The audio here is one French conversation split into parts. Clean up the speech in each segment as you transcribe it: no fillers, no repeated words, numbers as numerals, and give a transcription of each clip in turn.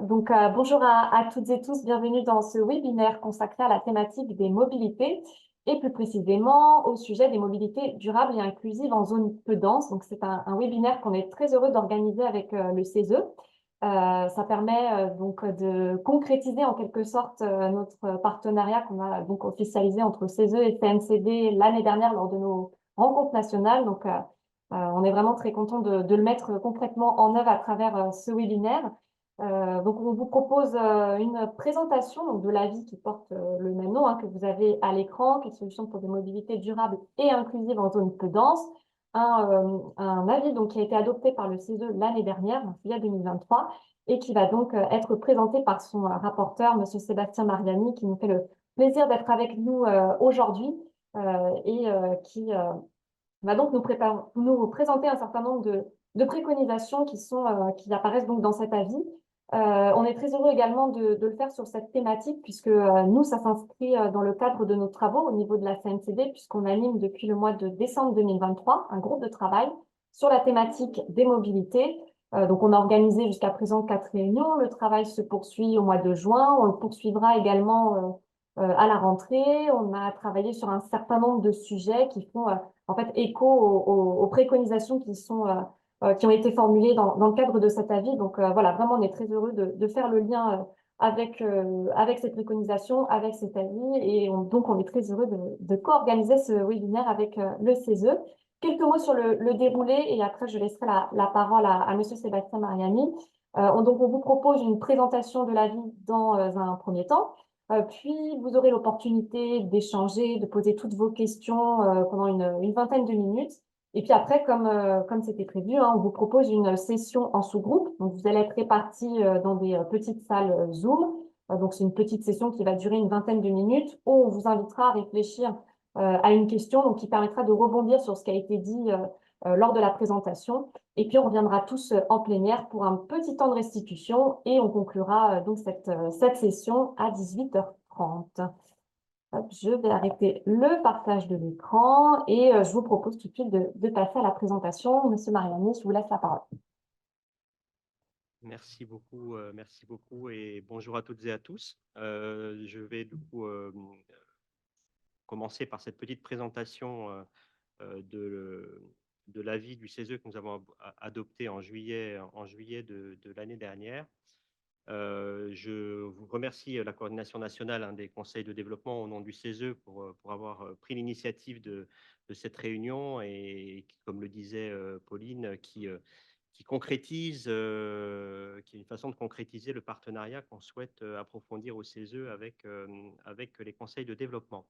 Bonjour à toutes et tous, bienvenue dans ce webinaire consacré à la thématique des mobilités et plus précisément au sujet des mobilités durables et inclusives en zone peu dense. Donc, c'est un webinaire qu'on est très heureux d'organiser avec le CESE. Ça permet donc de concrétiser en quelque sorte notre partenariat qu'on a donc officialisé entre CESE et CNCD l'année dernière lors de nos rencontres nationales. On est vraiment très content de le mettre concrètement en œuvre à travers ce webinaire. On vous propose une présentation donc, de l'avis qui porte le même nom que vous avez à l'écran, qui est Solutions pour des mobilités durables et inclusives en zone peu dense. Un avis donc, qui a été adopté par le CESE l'année dernière, en juillet 2023, et qui va donc être présenté par son rapporteur, Monsieur Sébastien Mariani, qui nous fait le plaisir d'être avec nous aujourd'hui qui va donc nous présenter un certain nombre de préconisations qui apparaissent donc dans cet avis. On est très heureux également de le faire sur cette thématique puisque nous, ça s'inscrit dans le cadre de nos travaux au niveau de la CNCD puisqu'on anime depuis le mois de décembre 2023 un groupe de travail sur la thématique des mobilités. On a organisé jusqu'à présent 4 réunions. Le travail se poursuit au mois de juin. On le poursuivra également à la rentrée. On a travaillé sur un certain nombre de sujets qui font en fait écho aux préconisations qui ont été formulées dans le cadre de cet avis. Voilà, vraiment, on est très heureux de faire le lien avec ces préconisations, avec cet avis, et donc on est très heureux de co-organiser ce webinaire avec le CESE. Quelques mots sur le déroulé, et après je laisserai la parole à Monsieur Sébastien Mariani. On vous propose une présentation de l'avis dans un premier temps. Puis, vous aurez l'opportunité d'échanger, de poser toutes vos questions pendant une vingtaine de minutes. Et puis après, comme c'était prévu, on vous propose une session en sous-groupe. Donc, vous allez être répartis dans des petites salles Zoom. C'est une petite session qui va durer une vingtaine de minutes où on vous invitera à réfléchir à une question donc, qui permettra de rebondir sur ce qui a été dit lors de la présentation. Et puis, on reviendra tous en plénière pour un petit temps de restitution et on conclura donc cette session à 18h30. Hop, je vais arrêter le partage de l'écran et je vous propose tout de suite de passer à la présentation. Monsieur Mariani, je vous laisse la parole. Merci beaucoup et bonjour à toutes et à tous. Je vais du coup commencer par cette petite présentation de l'avis du CESE que nous avons adopté en juillet de l'année dernière. Je vous remercie la coordination nationale des conseils de développement au nom du CESE pour avoir pris l'initiative de cette réunion et comme le disait Pauline, qui concrétise, qui est une façon de concrétiser le partenariat qu'on souhaite approfondir au CESE avec les conseils de développement.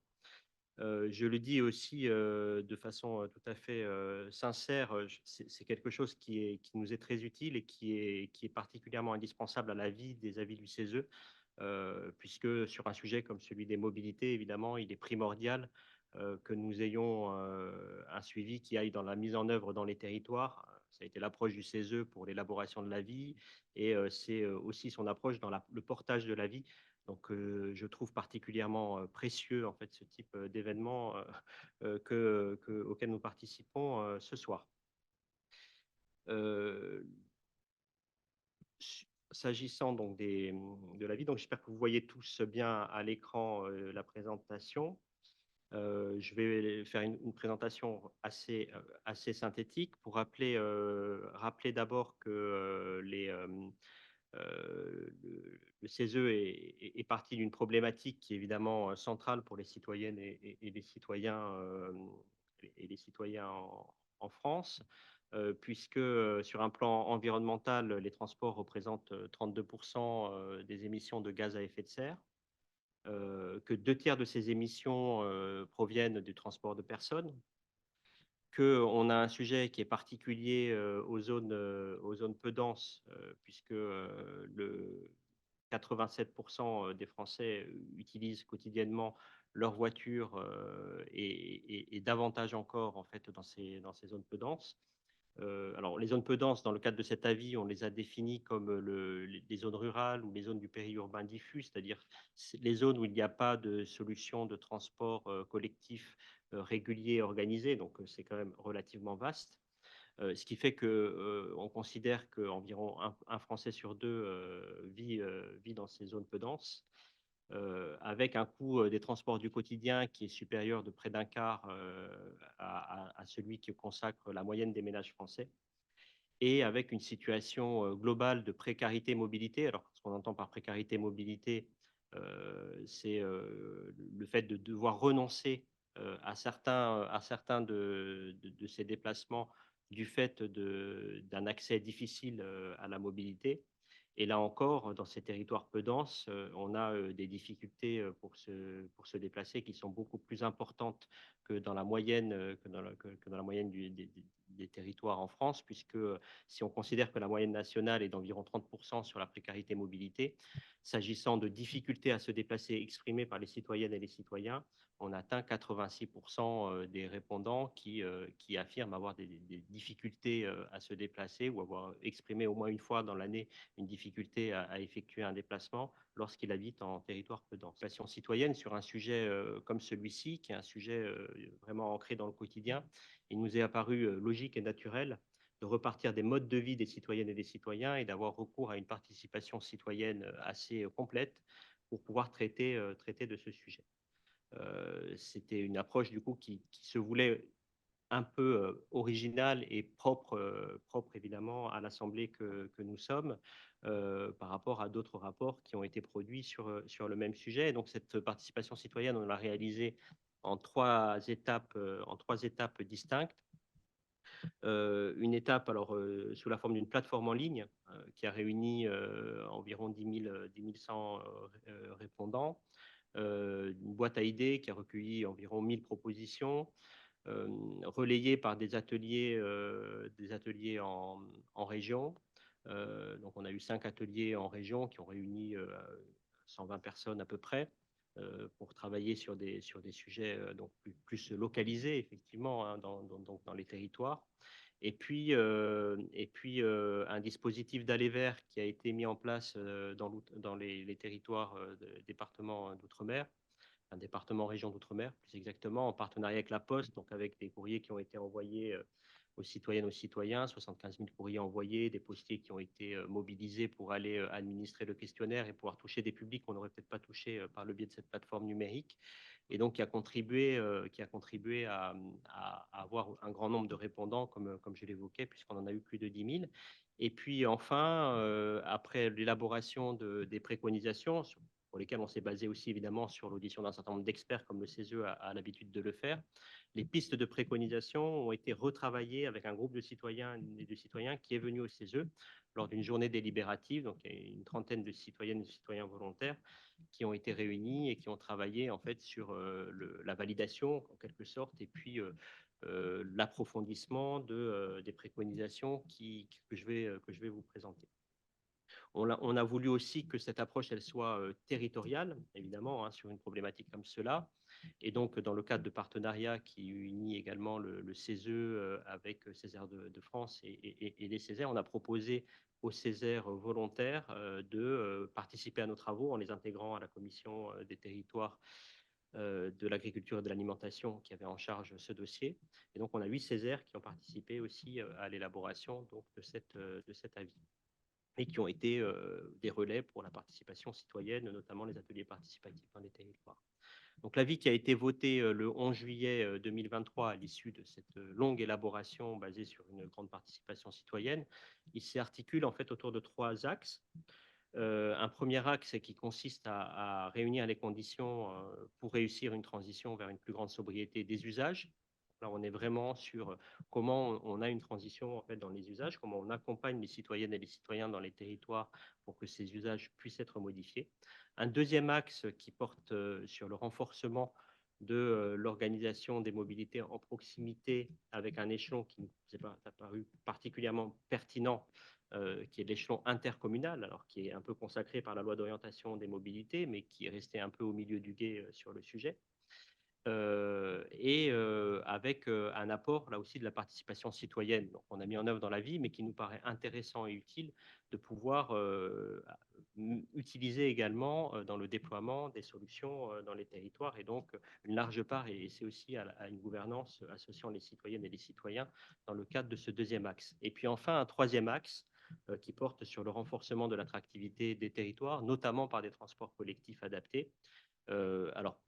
Je le dis aussi de façon tout à fait sincère, c'est quelque chose qui nous est très utile et qui est particulièrement indispensable à la vie des avis du CESE, puisque sur un sujet comme celui des mobilités, évidemment, il est primordial que nous ayons un suivi qui aille dans la mise en œuvre dans les territoires. Ça a été l'approche du CESE pour l'élaboration de l'avis et c'est aussi son approche dans le portage de l'avis. Donc, je trouve particulièrement précieux en fait ce type d'événement auquel nous participons ce soir. S'agissant donc de l'avis, donc j'espère que vous voyez tous bien à l'écran la présentation. Je vais faire une présentation assez synthétique pour rappeler d'abord que le CESE est parti d'une problématique qui est évidemment centrale pour les citoyennes et les citoyens en France, puisque sur un plan environnemental, les transports représentent 32% des émissions de gaz à effet de serre, que 2 tiers de ces émissions proviennent du transport de personnes, qu'on a un sujet qui est particulier aux zones peu denses, puisque le 87% des Français utilisent quotidiennement leur voiture et davantage encore en fait dans ces zones peu denses. Alors, les zones peu denses, dans le cadre de cet avis, on les a définies comme les zones rurales ou les zones du périurbain diffus, c'est-à-dire les zones où il n'y a pas de solution de transport collectif régulier et organisé, donc c'est quand même relativement vaste. Ce qui fait que on considère qu'environ un Français sur deux vit dans ces zones peu denses, avec un coût des transports du quotidien qui est supérieur de près d'un quart à celui que consacre la moyenne des ménages français, et avec une situation globale de précarité mobilité. Alors, ce qu'on entend par précarité mobilité, c'est le fait de devoir renoncer à certains de ces déplacements du fait d'un accès difficile à la mobilité. Et là encore, dans ces territoires peu denses, on a des difficultés pour se déplacer qui sont beaucoup plus importantes que dans la moyenne, que dans la moyenne des territoires en France, puisque si on considère que la moyenne nationale est d'environ 30% sur la précarité mobilité, s'agissant de difficultés à se déplacer exprimées par les citoyennes et les citoyens, on atteint 86% des répondants qui affirment avoir des difficultés à se déplacer ou avoir exprimé au moins une fois dans l'année une difficulté à effectuer un déplacement lorsqu'il habite en territoire peu dense. Passion citoyenne sur un sujet comme celui-ci, qui est un sujet vraiment ancré dans le quotidien, il nous est apparu logique et naturel de repartir des modes de vie des citoyennes et des citoyens et d'avoir recours à une participation citoyenne assez complète pour pouvoir traiter de ce sujet. C'était une approche du coup qui se voulait un peu originale et propre évidemment à l'Assemblée que nous sommes par rapport à d'autres rapports qui ont été produits sur le même sujet. Et donc cette participation citoyenne, on l'a réalisée en trois étapes distinctes. Une étape alors sous la forme d'une plateforme en ligne qui a réuni environ 10 100 répondants, une boîte à idées qui a recueilli environ 1000 propositions, relayées par des ateliers en région. Donc on a eu 5 ateliers en région qui ont réuni 120 personnes à peu près pour travailler sur des sujets donc plus localisés effectivement hein, dans les territoires. Et puis un dispositif d'aller vers qui a été mis en place dans les territoires départements d'outre-mer, un département région d'outre-mer, plus exactement, en partenariat avec la Poste, donc avec des courriers qui ont été envoyés aux citoyennes, aux citoyens, 75 000 courriers envoyés, des postiers qui ont été mobilisés pour aller administrer le questionnaire et pouvoir toucher des publics qu'on n'aurait peut-être pas touchés par le biais de cette plateforme numérique, et donc qui a contribué à avoir un grand nombre de répondants, comme je l'évoquais, puisqu'on en a eu plus de 10 000. Et puis enfin, après l'élaboration des préconisations, pour lesquelles on s'est basé aussi évidemment sur l'audition d'un certain nombre d'experts comme le CESE a l'habitude de le faire, les pistes de préconisation ont été retravaillées avec un groupe de citoyens et de citoyens qui est venu au CESE lors d'une journée délibérative. Donc il y a une trentaine de citoyennes et de citoyens volontaires qui ont été réunis et qui ont travaillé en fait sur la validation en quelque sorte, et puis l'approfondissement des préconisations que je vais vous présenter. On a voulu aussi que cette approche elle soit territoriale, évidemment, hein, sur une problématique comme cela. Et donc, dans le cadre de partenariats qui unit également le CESE avec Césaire de France et les Césaires, on a proposé aux Césaires volontaires de participer à nos travaux en les intégrant à la commission des territoires de l'agriculture et de l'alimentation qui avait en charge ce dossier. Et donc, on a 8 Césaires qui ont participé aussi à l'élaboration donc, de cet avis, et qui ont été des relais pour la participation citoyenne, notamment les ateliers participatifs dans les territoires. Donc l'avis qui a été voté le 11 juillet 2023 à l'issue de cette longue élaboration basée sur une grande participation citoyenne, il s'articule en fait autour de 3 axes. Un premier axe qui consiste à réunir les conditions pour réussir une transition vers une plus grande sobriété des usages. Là, on est vraiment sur comment on a une transition en fait dans les usages, comment on accompagne les citoyennes et les citoyens dans les territoires pour que ces usages puissent être modifiés. Un deuxième axe qui porte sur le renforcement de l'organisation des mobilités en proximité avec un échelon qui nous est apparu particulièrement pertinent, qui est l'échelon intercommunal, alors qui est un peu consacré par la loi d'orientation des mobilités, mais qui est resté un peu au milieu du gué sur le sujet. avec un apport là aussi de la participation citoyenne. Donc, on a mis en œuvre dans la vie, mais qui nous paraît intéressant et utile de pouvoir utiliser également dans le déploiement des solutions dans les territoires, et donc une large part, et c'est aussi à une gouvernance associant les citoyennes et les citoyens dans le cadre de ce deuxième axe. Et puis enfin, un troisième axe qui porte sur le renforcement de l'attractivité des territoires, notamment par des transports collectifs adaptés. Alors,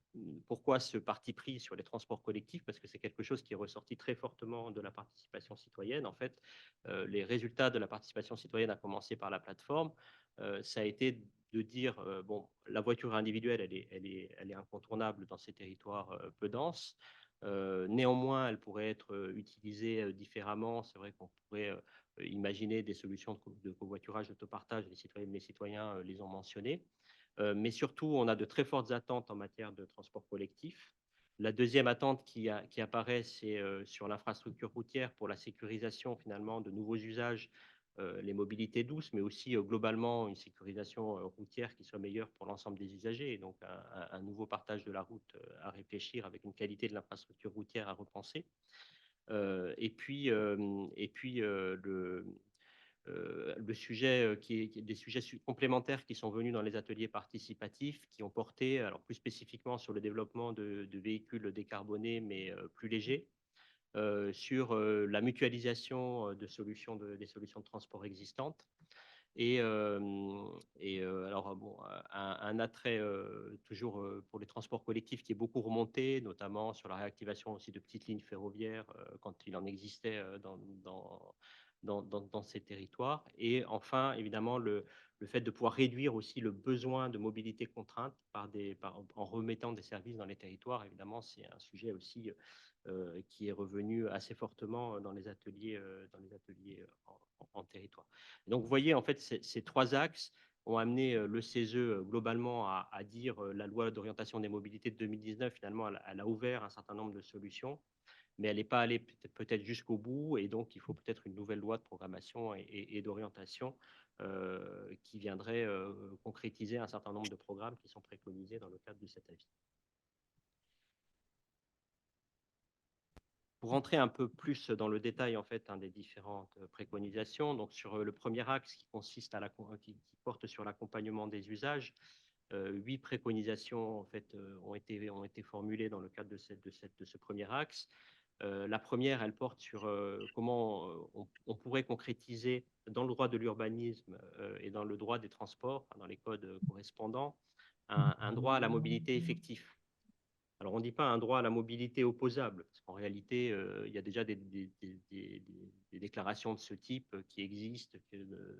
pourquoi ce parti pris sur les transports collectifs? Parce que c'est quelque chose qui est ressorti très fortement de la participation citoyenne. En fait, les résultats de la participation citoyenne, à commencer par la plateforme, ça a été de dire, bon, la voiture individuelle, elle est incontournable dans ces territoires peu denses. Néanmoins, elle pourrait être utilisée différemment. C'est vrai qu'on pourrait imaginer des solutions de covoiturage, d'autopartage. Les citoyennes et les citoyens les ont mentionnées. Mais surtout, on a de très fortes attentes en matière de transport collectif. La deuxième attente qui apparaît, c'est sur l'infrastructure routière pour la sécurisation finalement de nouveaux usages, les mobilités douces, mais aussi globalement une sécurisation routière qui soit meilleure pour l'ensemble des usagers, et donc un nouveau partage de la route à réfléchir, avec une qualité de l'infrastructure routière à repenser. Le sujet des sujets complémentaires qui sont venus dans les ateliers participatifs, qui ont porté, alors plus spécifiquement sur le développement de véhicules décarbonés mais plus légers, sur la mutualisation des solutions de transport existantes. Alors, bon, un attrait toujours pour les transports collectifs qui est beaucoup remonté, notamment sur la réactivation aussi de petites lignes ferroviaires quand il en existait dans ces territoires. Et enfin, évidemment, le fait de pouvoir réduire aussi le besoin de mobilité contrainte en remettant des services dans les territoires. Évidemment, c'est un sujet aussi qui est revenu assez fortement dans les ateliers, en territoire. Donc, vous voyez, en fait, ces trois axes ont amené le CESE globalement à dire la loi d'orientation des mobilités de 2019, finalement, elle a ouvert un certain nombre de solutions, mais elle n'est pas allée peut-être jusqu'au bout, et donc il faut peut-être une nouvelle loi de programmation et d'orientation qui viendrait concrétiser un certain nombre de programmes qui sont préconisés dans le cadre de cet avis. Pour rentrer un peu plus dans le détail en fait des différentes préconisations, donc sur le premier axe qui consiste qui porte sur l'accompagnement des usages, 8 préconisations en fait ont été formulées dans le cadre de ce premier axe. La première, elle porte sur comment on pourrait concrétiser dans le droit de l'urbanisme et dans le droit des transports, dans les codes correspondants, un droit à la mobilité effectif. Alors, on ne dit pas un droit à la mobilité opposable, parce qu'en réalité, il y a déjà des déclarations de ce type qui existent,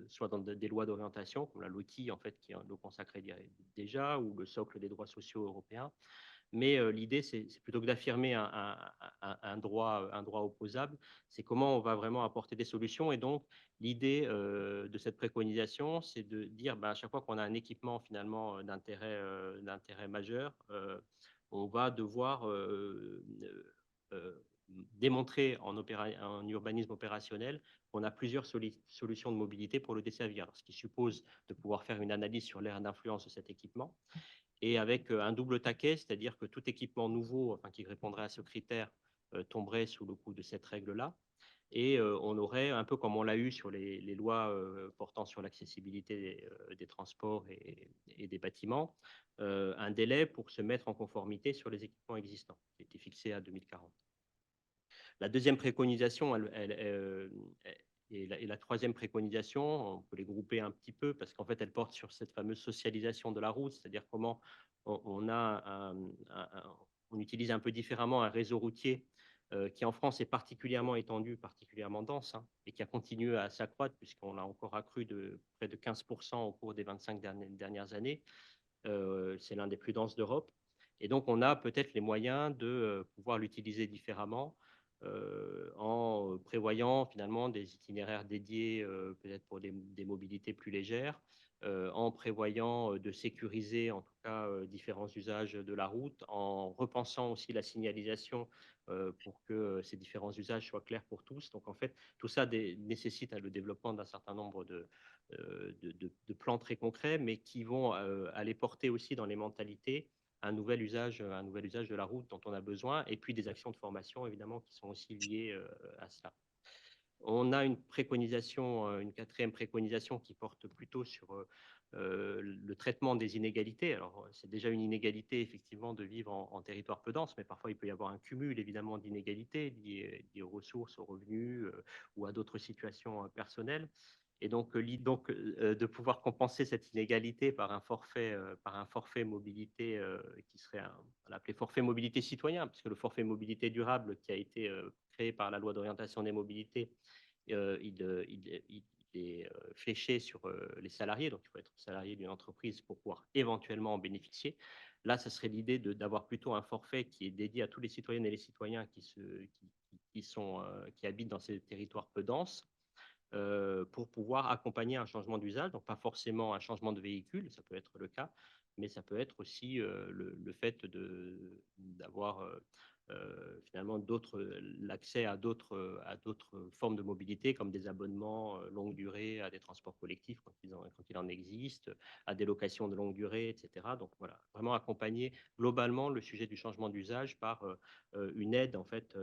soit dans des lois d'orientation, comme la LOTI, en fait, qui le consacrait déjà, ou le socle des droits sociaux européens. Mais l'idée, c'est plutôt que d'affirmer un droit opposable, c'est comment on va vraiment apporter des solutions. Et donc, l'idée de cette préconisation, c'est de dire, à chaque fois qu'on a un équipement finalement d'intérêt majeur, on va devoir démontrer en urbanisme opérationnel qu'on a plusieurs solutions de mobilité pour le desservir. Alors, ce qui suppose de pouvoir faire une analyse sur l'aire d'influence de cet équipement, et avec un double taquet, c'est-à-dire que tout équipement nouveau, enfin, qui répondrait à ce critère, tomberait sous le coup de cette règle-là. Et on aurait, un peu comme on l'a eu sur les lois portant sur l'accessibilité des transports et des bâtiments, un délai pour se mettre en conformité sur les équipements existants, qui était fixé à 2040. La deuxième préconisation, et la troisième préconisation, on peut les grouper un petit peu parce qu'en fait, elles portent sur cette fameuse socialisation de la route, c'est-à-dire comment on utilise un peu différemment un réseau routier qui en France est particulièrement étendu, particulièrement dense, hein, et qui a continué à s'accroître puisqu'on l'a encore accru de près de 15% au cours des 25 dernières années. C'est l'un des plus denses d'Europe. Et donc, on a peut-être les moyens de pouvoir l'utiliser différemment en prévoyant finalement des itinéraires dédiés, peut-être pour des mobilités plus légères, en prévoyant de sécuriser en tout cas différents usages de la route, en repensant aussi la signalisation pour que ces différents usages soient clairs pour tous. Donc, en fait, tout ça nécessite le développement d'un certain nombre de plans très concrets, mais qui vont aller porter aussi dans les mentalités un nouvel usage de la route dont on a besoin, et puis des actions de formation, évidemment, qui sont aussi liées à cela. On a une préconisation, une quatrième préconisation qui porte plutôt sur le traitement des inégalités. Alors, c'est déjà une inégalité, effectivement, de vivre en territoire peu dense, mais parfois, il peut y avoir un cumul, évidemment, d'inégalités liées aux ressources, aux revenus ou à d'autres situations personnelles. Et donc, de pouvoir compenser cette inégalité par un forfait mobilité qui serait on l'appelait forfait mobilité citoyen, puisque le forfait mobilité durable qui a été créé par la loi d'orientation des mobilités, il est fléché sur les salariés, donc il faut être salarié d'une entreprise pour pouvoir éventuellement en bénéficier. Là, ce serait l'idée d'avoir plutôt un forfait qui est dédié à tous les citoyennes et les citoyens qui habitent dans ces territoires peu denses, pour pouvoir accompagner un changement d'usage, donc pas forcément un changement de véhicule, ça peut être le cas, mais ça peut être aussi le fait d'avoir finalement l'accès à d'autres formes de mobilité, comme des abonnements longue durée à des transports collectifs quand il en existe, à des locations de longue durée, etc. Donc voilà, vraiment accompagner globalement le sujet du changement d'usage par une aide en fait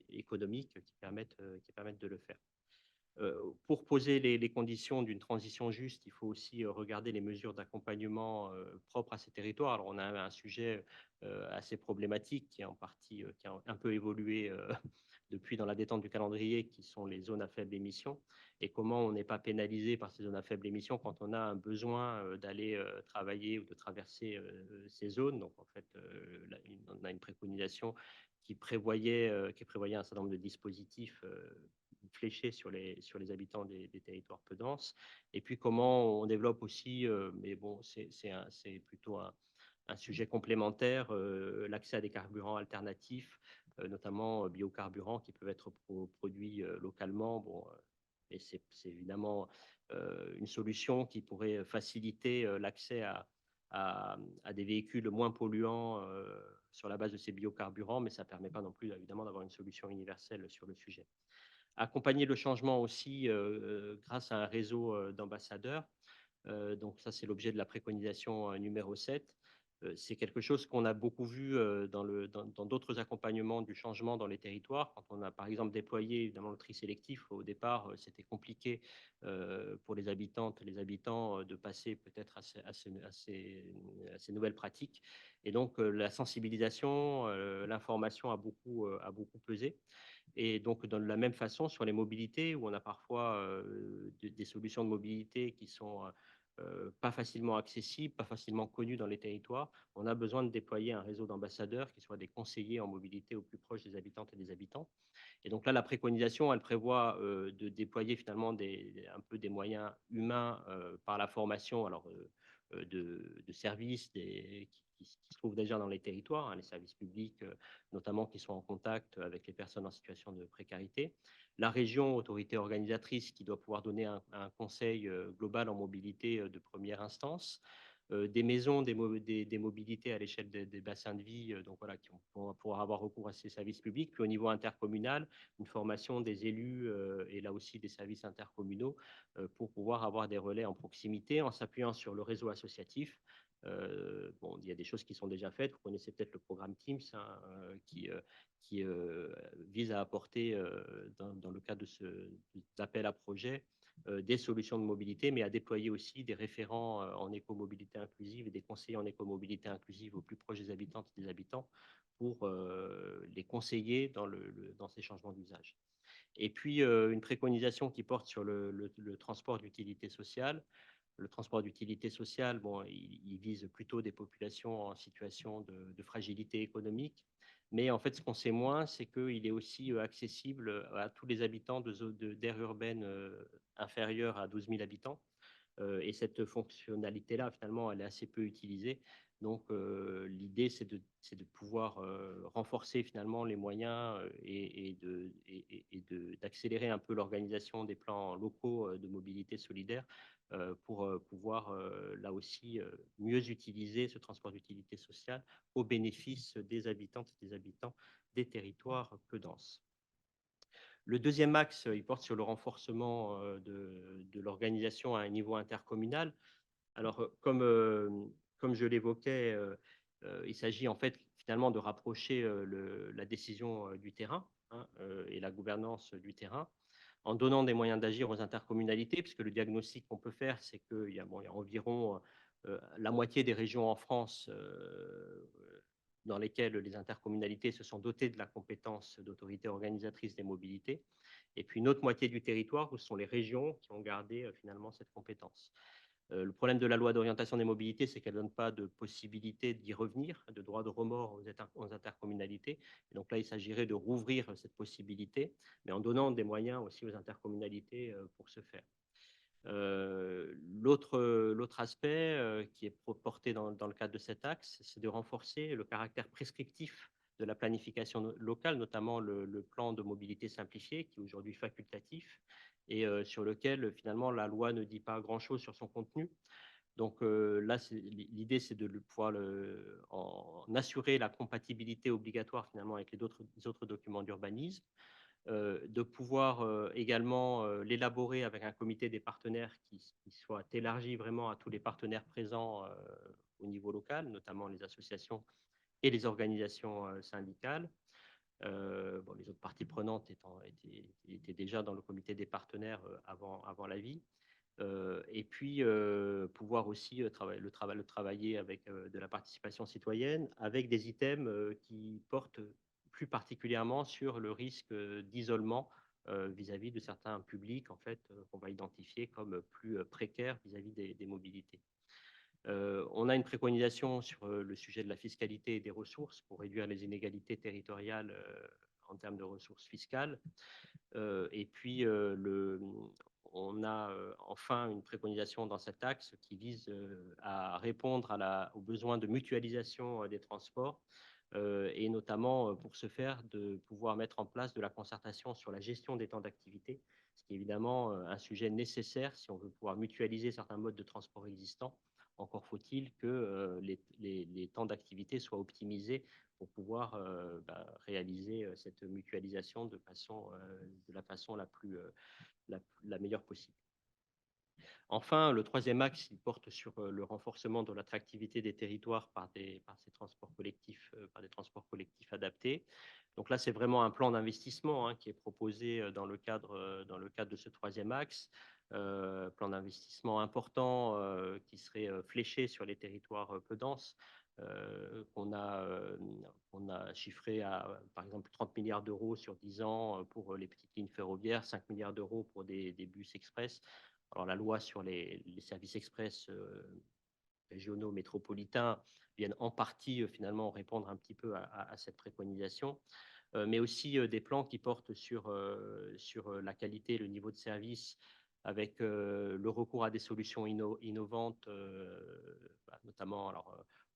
économique qui permette de le faire. Pour poser les conditions d'une transition juste, il faut aussi regarder les mesures d'accompagnement propres à ces territoires. Alors, on a un sujet assez problématique qui est en partie, qui a un peu évolué depuis dans la détente du calendrier, qui sont les zones à faible émission, et comment on n'est pas pénalisé par ces zones à faible émission quand on a un besoin d'aller travailler ou de traverser ces zones. Donc, en fait, on a une préconisation qui prévoyait un certain nombre de dispositifs fléchés sur les habitants des territoires peu denses. Et puis comment on développe aussi, mais bon, c'est plutôt un sujet complémentaire, l'accès à des carburants alternatifs, notamment biocarburants qui peuvent être produits localement. Bon, et c'est évidemment une solution qui pourrait faciliter l'accès à des véhicules moins polluants sur la base de ces biocarburants, mais ça ne permet pas non plus, évidemment, d'avoir une solution universelle sur le sujet. Accompagner le changement aussi grâce à un réseau d'ambassadeurs. Donc ça, c'est l'objet de la préconisation numéro 7. C'est quelque chose qu'on a beaucoup vu dans d'autres accompagnements du changement dans les territoires. Quand on a, par exemple, déployé évidemment le tri sélectif, au départ, c'était compliqué pour les habitantes et les habitants de passer peut-être à ces nouvelles pratiques. Et donc, la sensibilisation, l'information a beaucoup pesé. Et donc, de la même façon, sur les mobilités, où on a parfois des solutions de mobilité qui sont pas facilement accessibles, pas facilement connues dans les territoires, on a besoin de déployer un réseau d'ambassadeurs qui soient des conseillers en mobilité au plus proche des habitantes et des habitants. Et donc là, la préconisation, elle prévoit de déployer finalement un peu des moyens humains par la formation de services qui se trouvent déjà dans les territoires, hein, les services publics notamment qui sont en contact avec les personnes en situation de précarité. La région, autorité organisatrice, qui doit pouvoir donner un conseil global en mobilité de première instance. Des maisons, des mobilités à l'échelle des bassins de vie, donc voilà, qui vont pouvoir avoir recours à ces services publics. Puis au niveau intercommunal, une formation des élus et là aussi des services intercommunaux pour pouvoir avoir des relais en proximité en s'appuyant sur le réseau associatif. Bon, il y a des choses qui sont déjà faites. Vous connaissez peut-être le programme Teams hein, qui vise à apporter, dans le cadre de d'appel à projet, des solutions de mobilité, mais à déployer aussi des référents en écomobilité inclusive et des conseillers en écomobilité inclusive au plus proche des habitantes et des habitants pour les conseiller dans ces changements d'usage. Et puis, une préconisation qui porte sur le transport d'utilité sociale. Le transport d'utilité sociale, bon, il vise plutôt des populations en situation de fragilité économique. Mais en fait, ce qu'on sait moins, c'est qu'il est aussi accessible à tous les habitants d'aires urbaines inférieures à 12 000 habitants. Et cette fonctionnalité-là, finalement, elle est assez peu utilisée. Donc, l'idée, c'est de pouvoir renforcer finalement les moyens d'accélérer un peu l'organisation des plans locaux de mobilité solidaire pour pouvoir, là aussi, mieux utiliser ce transport d'utilité sociale au bénéfice des habitantes et des habitants des territoires peu denses. Le deuxième axe, il porte sur le renforcement de l'organisation à un niveau intercommunal. Alors, comme je l'évoquais, Il s'agit en fait finalement de rapprocher la décision du terrain, hein, et la gouvernance du terrain en donnant des moyens d'agir aux intercommunalités, puisque le diagnostic qu'on peut faire, c'est qu'il y a, bon, il y a environ la moitié des régions en France dans lesquelles les intercommunalités se sont dotées de la compétence d'autorité organisatrice des mobilités, et puis une autre moitié du territoire où ce sont les régions qui ont gardé finalement cette compétence. Le problème de la loi d'orientation des mobilités, c'est qu'elle ne donne pas de possibilité d'y revenir, de droit de remords aux intercommunalités. Et donc là, il s'agirait de rouvrir cette possibilité, mais en donnant des moyens aussi aux intercommunalités pour ce faire. L'autre aspect qui est porté dans le cadre de cet axe, c'est de renforcer le caractère prescriptif de la planification locale, notamment le plan de mobilité simplifié, qui est aujourd'hui facultatif, et sur lequel finalement la loi ne dit pas grand-chose sur son contenu. Donc là, l'idée, c'est de pouvoir en assurer la compatibilité obligatoire finalement avec les autres documents d'urbanisme, de pouvoir également l'élaborer avec un comité des partenaires qui soit élargi vraiment à tous les partenaires présents au niveau local, notamment les associations et les organisations syndicales. Bon, les autres parties prenantes étaient déjà dans le comité des partenaires avant l'avis. Et puis pouvoir aussi le travailler avec de la participation citoyenne, avec des items qui portent plus particulièrement sur le risque d'isolement vis-à-vis de certains publics en fait qu'on va identifier comme plus précaires vis-à-vis des mobilités. On a une préconisation sur le sujet de la fiscalité et des ressources pour réduire les inégalités territoriales en termes de ressources fiscales. Et puis, on a enfin une préconisation dans cet axe qui vise à répondre aux besoins de mutualisation des transports et notamment pour ce faire de pouvoir mettre en place de la concertation sur la gestion des temps d'activité, ce qui est évidemment un sujet nécessaire si on veut pouvoir mutualiser certains modes de transport existants. Encore faut-il que les temps d'activité soient optimisés pour pouvoir réaliser cette mutualisation de la façon la meilleure possible. Enfin, le troisième axe, il porte sur le renforcement de l'attractivité des territoires par des transports collectifs adaptés. Donc là, c'est vraiment un plan d'investissement qui est proposé dans le cadre de ce troisième axe. Plan d'investissement important qui serait fléché sur les territoires peu denses, qu'on a chiffré à, par exemple, 30 milliards d'euros sur 10 ans pour les petites lignes ferroviaires, 5 milliards d'euros pour des bus express. Alors, la loi sur les services express régionaux métropolitains viennent en partie finalement répondre un petit peu à cette préconisation, mais aussi des plans qui portent sur la qualité, le niveau de service, avec le recours à des solutions innovantes, notamment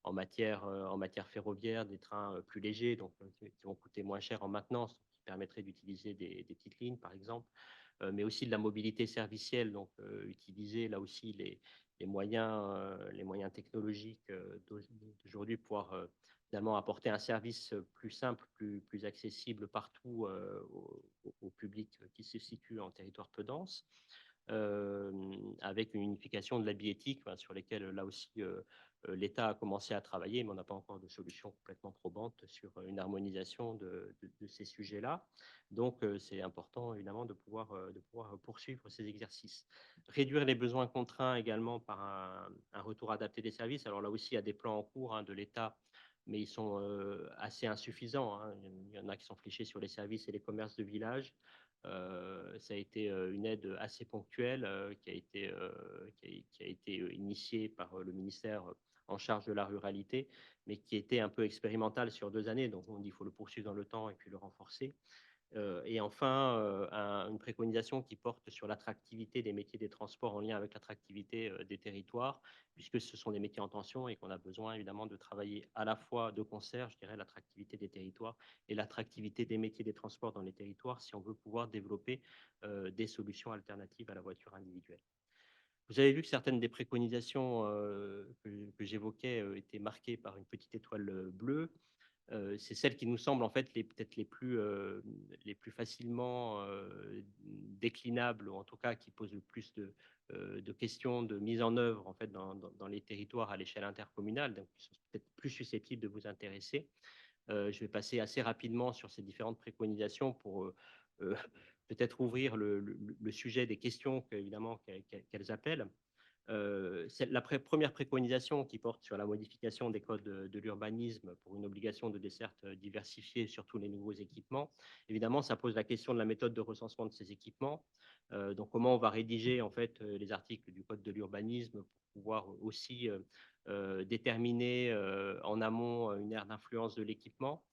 en matière ferroviaire, des trains plus légers, donc qui vont coûter moins cher en maintenance, qui permettraient d'utiliser des petites lignes, par exemple, mais aussi de la mobilité servicielle, donc utiliser là aussi les moyens technologiques d'aujourd'hui pour pouvoir finalement apporter un service plus simple, plus accessible partout au public qui se situe en territoire peu dense, avec une unification de la billettique sur lesquelles là aussi l'État a commencé à travailler, mais on n'a pas encore de solution complètement probante sur une harmonisation de ces sujets-là. Donc, c'est important, évidemment, de pouvoir poursuivre ces exercices. Réduire les besoins contraints également par un retour adapté des services. Alors là aussi, il y a des plans en cours de l'État, mais ils sont assez insuffisants. Il y en a qui sont fléchés sur les services et les commerces de village. Ça a été une aide assez ponctuelle qui a été initiée par le ministère en charge de la ruralité, mais qui était un peu expérimentale sur 2 années. Donc, on dit qu'il faut le poursuivre dans le temps et puis le renforcer. Et enfin, une préconisation qui porte sur l'attractivité des métiers des transports en lien avec l'attractivité des territoires, puisque ce sont des métiers en tension et qu'on a besoin évidemment de travailler à la fois de concert, je dirais, l'attractivité des territoires et l'attractivité des métiers des transports dans les territoires si on veut pouvoir développer des solutions alternatives à la voiture individuelle. Vous avez vu que certaines des préconisations que j'évoquais étaient marquées par une petite étoile bleue. c'est celles qui nous semblent en fait peut-être les plus facilement déclinables, ou en tout cas qui posent le plus de questions de mise en œuvre en fait dans les territoires à l'échelle intercommunale, donc qui sont peut-être plus susceptibles de vous intéresser. Je vais passer assez rapidement sur ces différentes préconisations pour peut-être ouvrir le sujet des questions évidemment qu'elles appellent. La première préconisation qui porte sur la modification des codes de l'urbanisme pour une obligation de desserte diversifiée sur tous les nouveaux équipements. Évidemment, ça pose la question de la méthode de recensement de ces équipements. Donc, comment on va rédiger en fait les articles du code de l'urbanisme pour pouvoir aussi déterminer en amont une aire d'influence de l'équipement,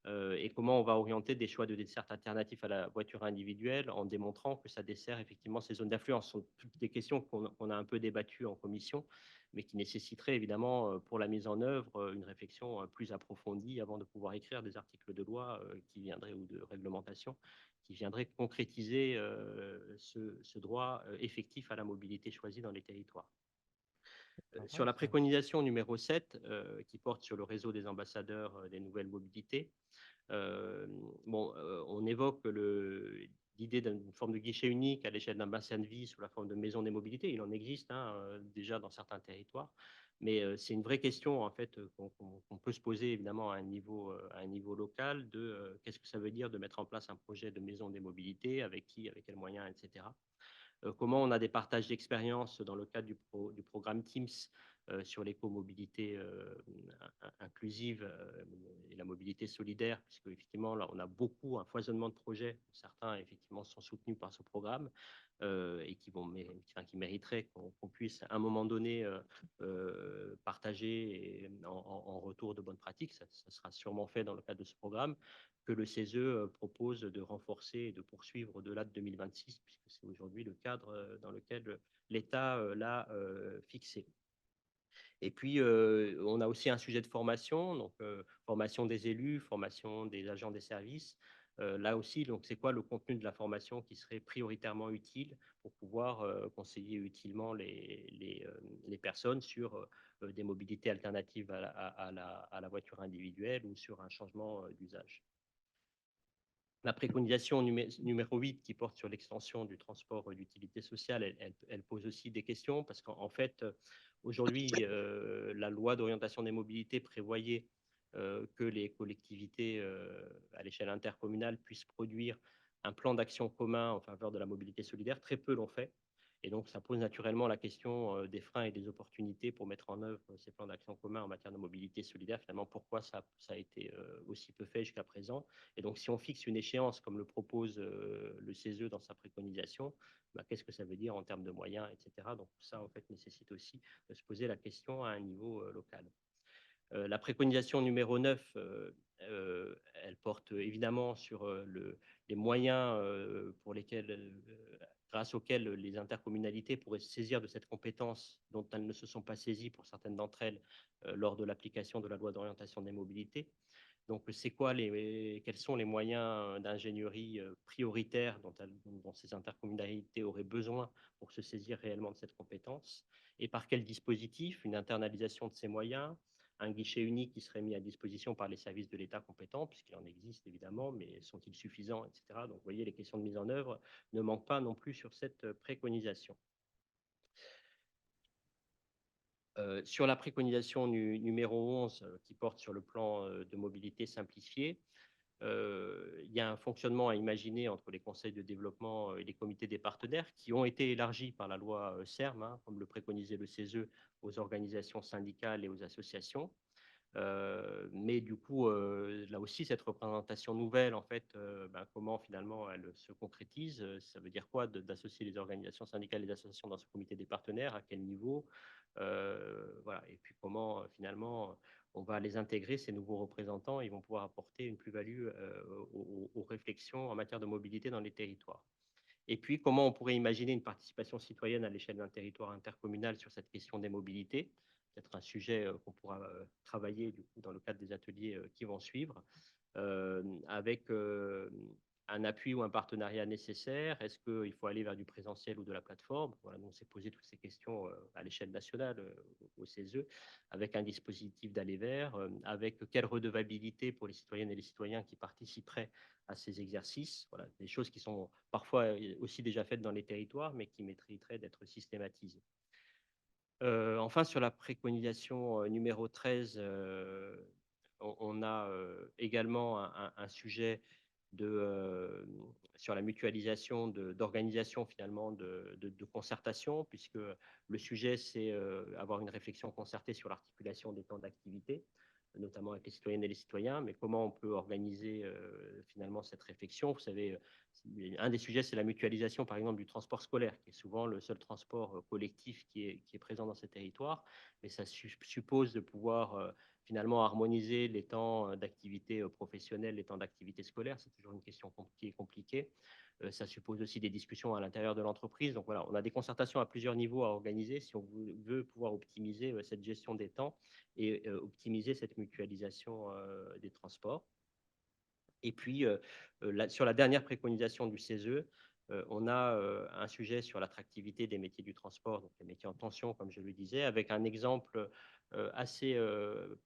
et comment on va orienter des choix de desserte alternatifs à la voiture individuelle en démontrant que ça dessert effectivement ces zones d'influence. Ce sont toutes des questions qu'on a un peu débattues en commission, mais qui nécessiteraient évidemment pour la mise en œuvre une réflexion plus approfondie avant de pouvoir écrire des articles de loi qui viendraient, ou de réglementation, qui viendraient concrétiser ce droit effectif à la mobilité choisie dans les territoires. Sur la préconisation numéro 7, qui porte sur le réseau des ambassadeurs des nouvelles mobilités, on évoque l'idée d'une forme de guichet unique à l'échelle d'un bassin de vie sous la forme de maison des mobilités. Il en existe déjà dans certains territoires, mais c'est une vraie question en fait qu'on peut se poser évidemment à un niveau local de qu'est-ce que ça veut dire de mettre en place un projet de maison des mobilités, avec qui, avec quels moyens, etc. Comment on a des partages d'expériences dans le cadre du programme Teams sur l'écomobilité inclusive et la mobilité solidaire, puisque effectivement là on a beaucoup un foisonnement de projets. Certains effectivement sont soutenus par ce programme et qui mériteraient qu'on puisse à un moment donné partager en retour de bonnes pratiques. Ça sera sûrement fait dans le cadre de ce programme, que le CESE propose de renforcer et de poursuivre au-delà de 2026, puisque c'est aujourd'hui le cadre dans lequel l'État l'a fixé. Et puis, on a aussi un sujet de formation, donc formation des élus, formation des agents des services. Là aussi, donc, c'est quoi le contenu de la formation qui serait prioritairement utile pour pouvoir conseiller utilement les personnes sur des mobilités alternatives à la voiture individuelle ou sur un changement d'usage. La préconisation numéro 8, qui porte sur l'extension du transport d'utilité sociale, elle pose aussi des questions, parce qu'en fait, aujourd'hui, la loi d'orientation des mobilités prévoyait que les collectivités à l'échelle intercommunale puissent produire un plan d'action commun en faveur de la mobilité solidaire. Très peu l'ont fait. Et donc, ça pose naturellement la question des freins et des opportunités pour mettre en œuvre ces plans d'action communs en matière de mobilité solidaire. Finalement, pourquoi ça a été aussi peu fait jusqu'à présent? Et donc, si on fixe une échéance, comme le propose le CESE dans sa préconisation, qu'est-ce que ça veut dire en termes de moyens, etc. Donc, ça, en fait, nécessite aussi de se poser la question à un niveau local. La préconisation numéro 9, elle porte évidemment sur les moyens grâce auxquels les intercommunalités pourraient se saisir de cette compétence dont elles ne se sont pas saisies pour certaines d'entre elles lors de l'application de la loi d'orientation des mobilités. Donc, quels sont les moyens d'ingénierie prioritaires dont ces intercommunalités auraient besoin pour se saisir réellement de cette compétence, et par quel dispositif? Une internalisation de ces moyens, un guichet unique qui serait mis à disposition par les services de l'État compétents, puisqu'il en existe évidemment, mais sont-ils suffisants, etc. Donc, vous voyez, les questions de mise en œuvre ne manquent pas non plus sur cette préconisation. Sur la préconisation numéro 11, qui porte sur le plan de mobilité simplifié, il y a un fonctionnement à imaginer entre les conseils de développement et les comités des partenaires, qui ont été élargis par la loi SERM, comme le préconisait le CESE, aux organisations syndicales et aux associations. Mais du coup, là aussi, cette représentation nouvelle, en fait, comment finalement elle se concrétise? Ça veut dire quoi d'associer les organisations syndicales et les associations dans ce comité des partenaires? À quel niveau? Voilà. Et puis comment finalement on va les intégrer, ces nouveaux représentants, ils vont pouvoir apporter une plus-value aux réflexions en matière de mobilité dans les territoires. Et puis, comment on pourrait imaginer une participation citoyenne à l'échelle d'un territoire intercommunal sur cette question des mobilités? Peut-être un sujet qu'on pourra travailler du coup, dans le cadre des ateliers qui vont suivre, avec un appui ou un partenariat nécessaire? Est-ce qu'il faut aller vers du présentiel ou de la plateforme? Voilà, donc on s'est posé toutes ces questions à l'échelle nationale, au CESE, avec un dispositif d'aller vers, avec quelle redevabilité pour les citoyennes et les citoyens qui participeraient à ces exercices. Voilà, des choses qui sont parfois aussi déjà faites dans les territoires, mais qui mériteraient d'être systématisées. Enfin, sur la préconisation numéro 13, on a également un sujet sur la mutualisation d'organisation finalement de concertation, puisque le sujet, c'est avoir une réflexion concertée sur l'articulation des temps d'activité, notamment avec les citoyennes et les citoyens, mais comment on peut organiser finalement cette réflexion. Vous savez, un des sujets, c'est la mutualisation, par exemple, du transport scolaire, qui est souvent le seul transport collectif qui est présent dans ces territoires, mais ça suppose de pouvoir finalement harmoniser les temps d'activité professionnelle, les temps d'activité scolaire. C'est toujours une question qui est compliquée. Ça suppose aussi des discussions à l'intérieur de l'entreprise. Donc voilà, on a des concertations à plusieurs niveaux à organiser si on veut pouvoir optimiser cette gestion des temps et optimiser cette mutualisation des transports. Et puis, sur la dernière préconisation du CESE, on a un sujet sur l'attractivité des métiers du transport, donc les métiers en tension, comme je le disais, avec un exemple assez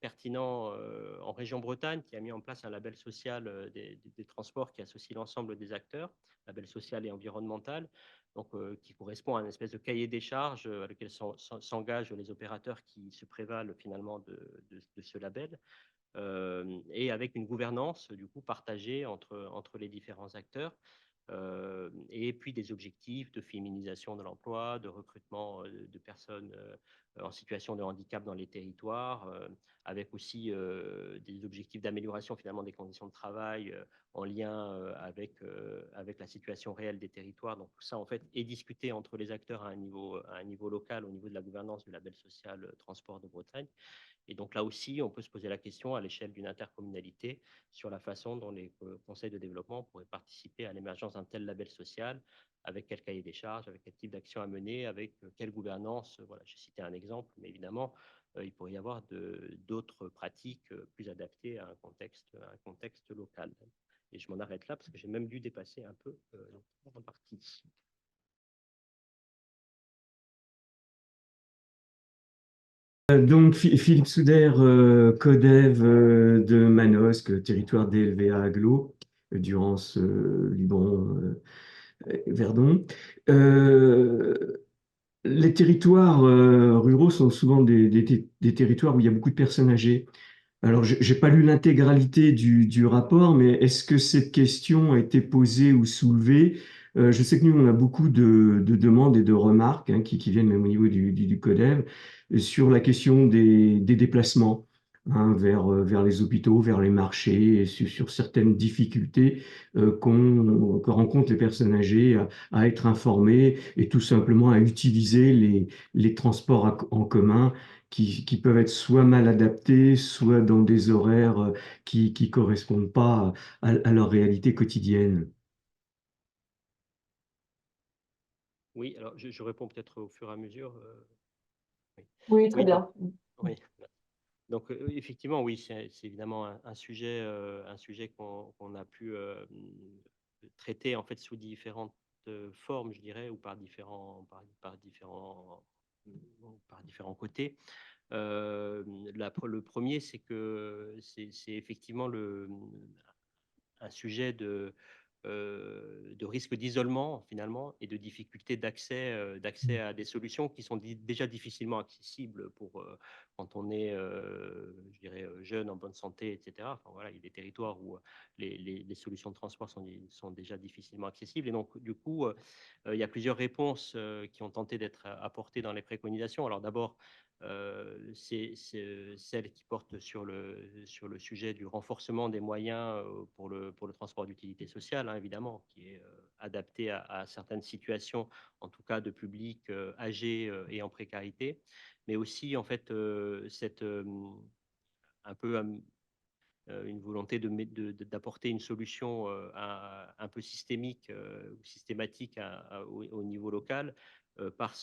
pertinent en région Bretagne, qui a mis en place un label social des transports qui associe l'ensemble des acteurs, label social et environnemental, donc qui correspond à une espèce de cahier des charges à lequel s'engagent les opérateurs qui se prévalent finalement de ce label. Et avec une gouvernance du coup partagée entre les différents acteurs. Et puis des objectifs de féminisation de l'emploi, de recrutement de personnes en situation de handicap dans les territoires, avec aussi des objectifs d'amélioration finalement des conditions de travail en lien avec la situation réelle des territoires. Donc tout ça en fait est discuté entre les acteurs à un niveau local, au niveau de la gouvernance du label social transport de Bretagne. Et donc là aussi, on peut se poser la question à l'échelle d'une intercommunalité sur la façon dont les conseils de développement pourraient participer à l'émergence d'un tel label social, avec quel cahier des charges, avec quel type d'action à mener, avec quelle gouvernance. Voilà, j'ai cité un exemple, mais évidemment, il pourrait y avoir d'autres pratiques plus adaptées à un contexte local. Et je m'en arrête là parce que j'ai même dû dépasser un peu en partie. Donc, Philippe Souder, codev de Manosque, territoire DLVA Aglo, Durance, Liban, Verdon. Les territoires ruraux sont souvent des territoires où il y a beaucoup de personnes âgées. Alors, je n'ai pas lu l'intégralité du rapport, mais est-ce que cette question a été posée ou soulevée? Je sais que nous, on a beaucoup de demandes et de remarques qui viennent même au niveau du CODEV sur la question des déplacements vers les hôpitaux, vers les marchés, et sur certaines difficultés que rencontrent les personnes âgées à être informées et tout simplement à utiliser les transports en commun qui peuvent être soit mal adaptés, soit dans des horaires qui correspondent pas à leur réalité quotidienne. Oui, alors je réponds peut-être au fur et à mesure. Oui. Oui, très Oui, donc, bien. oui. Donc effectivement, oui, c'est évidemment un sujet qu'on a pu traiter en fait sous différentes formes, je dirais, ou par différents côtés. Le premier, c'est que c'est effectivement un sujet de risque d'isolement finalement et de difficulté d'accès à des solutions qui sont déjà difficilement accessibles quand on est, je dirais, jeune, en bonne santé, etc. Enfin, voilà, il y a des territoires où les solutions de transport sont déjà difficilement accessibles. Et donc, du coup, il y a plusieurs réponses qui ont tenté d'être apportées dans les préconisations. Alors d'abord, c'est celle qui porte sur le sujet du renforcement des moyens pour le transport d'utilité sociale, hein, évidemment, qui est adapté à certaines situations, en tout cas de publics âgés et en précarité, mais aussi en fait un peu une volonté d'apporter une solution un peu systémique ou systématique au niveau local par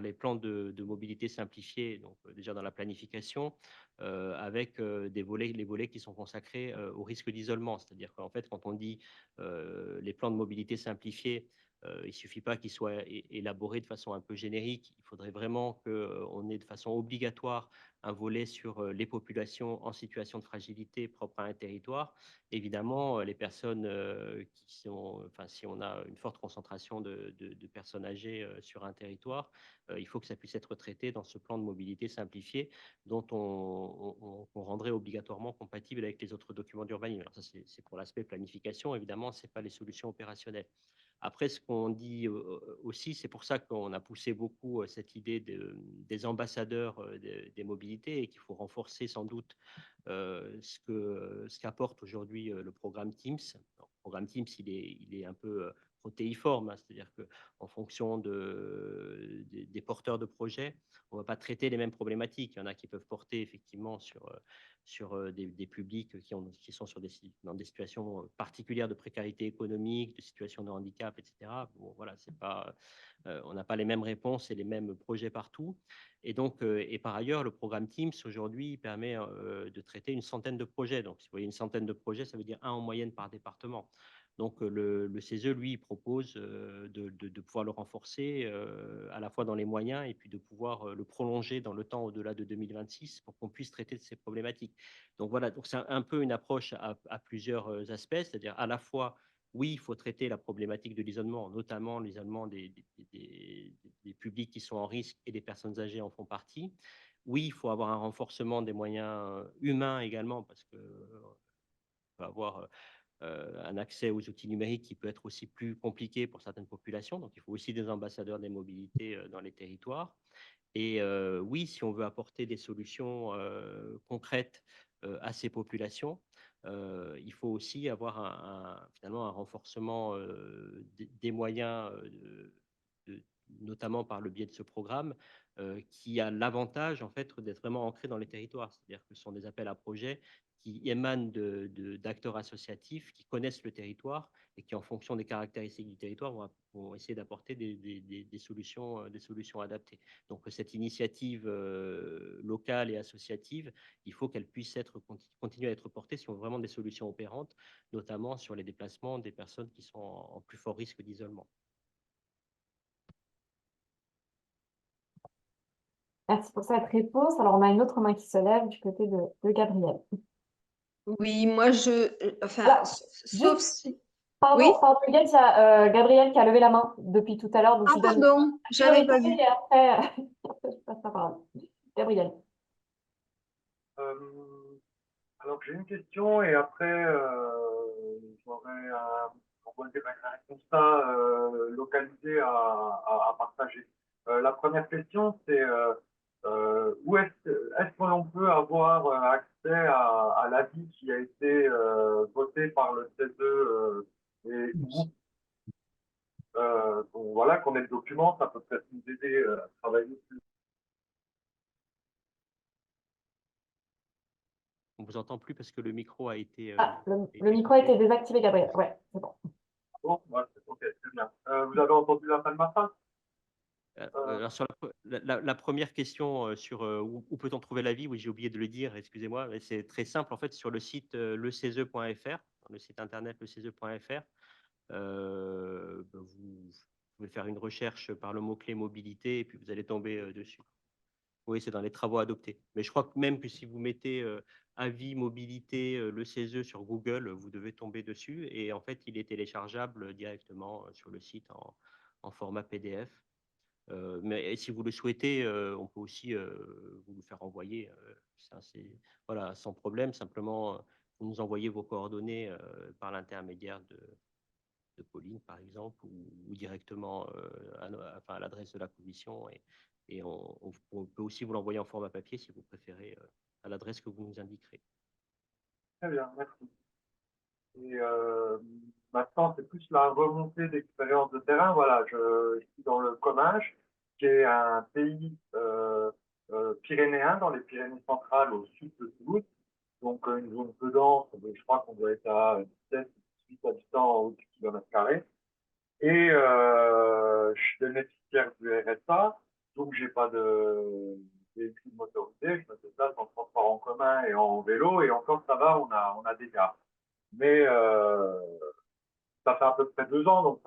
les plans de mobilité simplifiés, donc déjà dans la planification, avec les volets qui sont consacrés au risque d'isolement. C'est-à-dire qu'en fait, quand on dit les plans de mobilité simplifiés, il ne suffit pas qu'ils soient élaborés de façon un peu générique. Il faudrait vraiment qu'on ait de façon obligatoire un volet sur les populations en situation de fragilité propre à un territoire. Évidemment, les personnes qui sont, enfin, si on a une forte concentration de personnes âgées sur un territoire, il faut que ça puisse être traité dans ce plan de mobilité simplifié dont on rendrait obligatoirement compatible avec les autres documents d'urbanisme. Alors ça, c'est pour l'aspect planification, évidemment, ce n'est pas les solutions opérationnelles. Après, ce qu'on dit aussi, c'est pour ça qu'on a poussé beaucoup cette idée des ambassadeurs des mobilités et qu'il faut renforcer sans doute ce qu'apporte aujourd'hui le programme Teams. Alors, le programme Teams, il est un peu protéiforme, hein, c'est-à-dire qu'en fonction des porteurs de projets, on ne va pas traiter les mêmes problématiques. Il y en a qui peuvent porter effectivement sur des publics qui sont dans des situations particulières de précarité économique, de situation de handicap, etc. Bon, voilà, on n'a pas les mêmes réponses et les mêmes projets partout. Et donc, et par ailleurs, le programme Teams aujourd'hui permet de traiter une centaine de projets. Donc, si vous voyez une centaine de projets, ça veut dire un en moyenne par département. Donc, le CESE, lui, propose de pouvoir le renforcer à la fois dans les moyens et puis de pouvoir le prolonger dans le temps au-delà de 2026 pour qu'on puisse traiter de ces problématiques. Donc, voilà, donc c'est un peu une approche à plusieurs aspects, c'est-à-dire à la fois, oui, il faut traiter la problématique de l'isolement, notamment l'isolement des publics qui sont en risque et des personnes âgées en font partie. Oui, il faut avoir un renforcement des moyens humains également parce que peut avoir un accès aux outils numériques qui peut être aussi plus compliqué pour certaines populations. Donc, il faut aussi des ambassadeurs des mobilités dans les territoires. Et oui, si on veut apporter des solutions concrètes à ces populations, il faut aussi avoir finalement un renforcement des moyens, notamment par le biais de ce programme, qui a l'avantage en fait d'être vraiment ancré dans les territoires. C'est-à-dire que ce sont des appels à projets qui émanent d'acteurs associatifs qui connaissent le territoire et qui, en fonction des caractéristiques du territoire, vont essayer d'apporter des solutions adaptées. Donc, cette initiative locale et associative, il faut qu'elle puisse continuer à être portée si on veut vraiment des solutions opérantes, notamment sur les déplacements des personnes qui sont en plus fort risque d'isolement. Merci pour cette réponse. Alors, on a une autre main qui se lève du côté de Gabriel. Oui, moi, enfin, Alors, sauf juste, si... pardon, Oui. il y a Gabriel qui a levé la main depuis tout à l'heure. Donc, Ah, je donne pardon, j'avais pas vu. priorité et après, je passe la parole. Gabriel. Alors, j'ai une question et après, j'aurais on va dire un constat localisé à partager. La première question, c'est où est-ce que l'on peut avoir accès à l'avis qui a été voté par le CESE et où donc voilà, qu'on ait le document, ça peut peut-être nous aider à travailler plus. On ne vous entend plus parce que le micro a été, Le micro a coupé. été désactivé, Gabriel. Ouais, c'est bon. Bon, ouais, ok, c'est bien. Vous avez entendu la fin de ma phrase? Alors sur la première question sur où peut-on trouver l'avis, oui, j'ai oublié de le dire, excusez-moi, mais c'est très simple en fait sur le site lecese.fr, le site internet lecese.fr. Vous pouvez faire une recherche par le mot-clé mobilité et puis vous allez tomber dessus. Oui, c'est dans les travaux adoptés. Mais je crois que même que si vous mettez avis mobilité le CESE sur Google, vous devez tomber dessus. Et en fait, il est téléchargeable directement sur le site en format PDF. Mais si vous le souhaitez, on peut aussi vous le faire envoyer. Ça, voilà, sans problème. Simplement, vous nous envoyez vos coordonnées par l'intermédiaire de Pauline, par exemple, ou directement à l'adresse de la commission. Et on peut aussi vous l'envoyer en format papier si vous préférez, à l'adresse que vous nous indiquerez. Très bien, merci. Et maintenant, c'est plus la remontée d'expérience de terrain. Voilà, je suis dans le Comminges, qui est un pays pyrénéen, dans les Pyrénées centrales, au sud de Toulouse. Donc, une zone peu dense, je crois qu'on doit être à 17 18 habitants au kilomètre carré. Et je suis bénéficiaire du RSA, donc j'ai pas de véhicule motorisé, je me déplace en transport en commun et en vélo, et encore ça va, on a des gares. Mais ça fait à peu près 2 ans, donc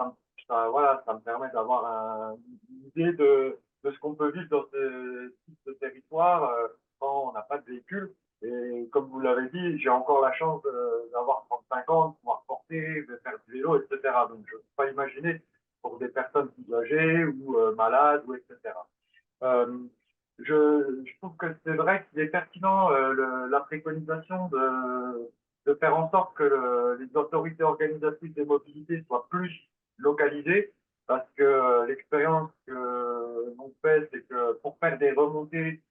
voilà, ça me permet d'avoir une idée de ce qu'on peut vivre dans ce type de territoire quand on n'a pas de véhicule. Et comme vous l'avez dit, j'ai encore la chance d'avoir 35 ans, de pouvoir porter, de faire du vélo, etc. Donc je ne peux pas imaginer pour des personnes plus âgées ou malades, ou etc. Euh, je trouve que c'est vrai qu'il est pertinent la préconisation de faire en sorte que les autorités organisatrices des mobilités soient plus localisées, parce que l'expérience que l'on fait, c'est que pour faire des remontées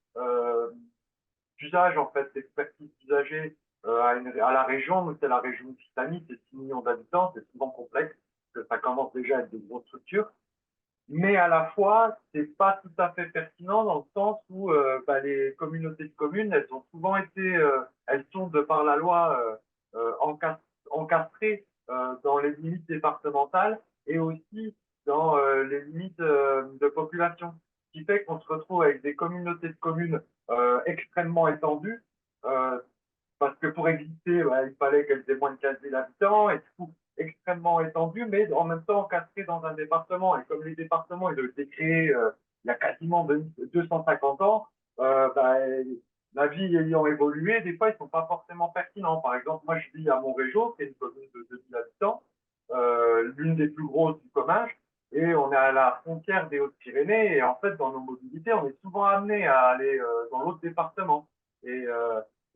d'usage, en fait, d'expertise d'usager à la région, c'est la région Occitanie, c'est 6 millions d'habitants, c'est souvent complexe, parce que ça commence déjà à être de grosses structures. Mais à la fois, c'est pas tout à fait pertinent dans le sens où les communautés de communes, elles ont souvent été, elles sont de par la loi encastrées dans les limites départementales et aussi dans les limites de population, ce qui fait qu'on se retrouve avec des communautés de communes extrêmement étendues, euh, parce que pour exister, il fallait qu'elles aient moins de 15 000 habitants, et du coup, extrêmement étendues, mais en même temps encastrées dans un département. Et comme les départements, ils ont été créés il y a quasiment 250 ans, la vie ayant évolué, des fois, ils ne sont pas forcément pertinents. Par exemple, moi, je vis à Montrégeau, qui est une commune de 2000 habitants, l'une des plus grosses du Comminges, et on est à la frontière des Hautes-Pyrénées, et en fait, dans nos mobilités, on est souvent amené à aller dans l'autre département. Et